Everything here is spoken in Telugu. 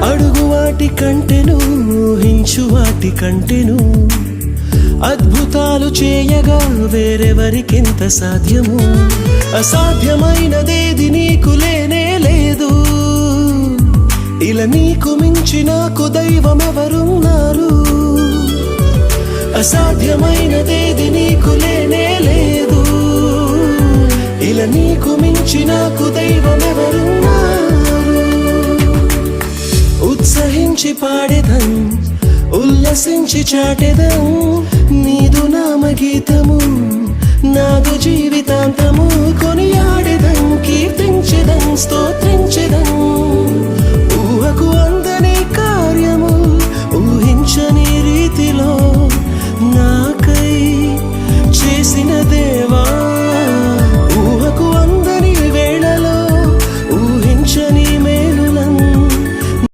అడుగు వాటి కంటెను, ఊహించు వాటి కంటెను, అద్భుతాలు చేయగా వేరెవరికెంత సాధ్యము. అసాధ్యమైనదేది నీకు లేనే లేదు, ఇలా నీకు మించి నాకు దైవం ఎవరున్నారు. అసాధ్యమైనదేది నీకు లేనే లేదు, ఇలా నీకు మించి నాకు దైవం ఎవరున్నారు. ఉత్సహించి పాడెదం, ఉల్లసించి చాటెదం, నీదు నామగీతము, నాదు జీవితాంతము. కొనియాడెదం, కీర్తించెదం, స్తోత్రించెదం,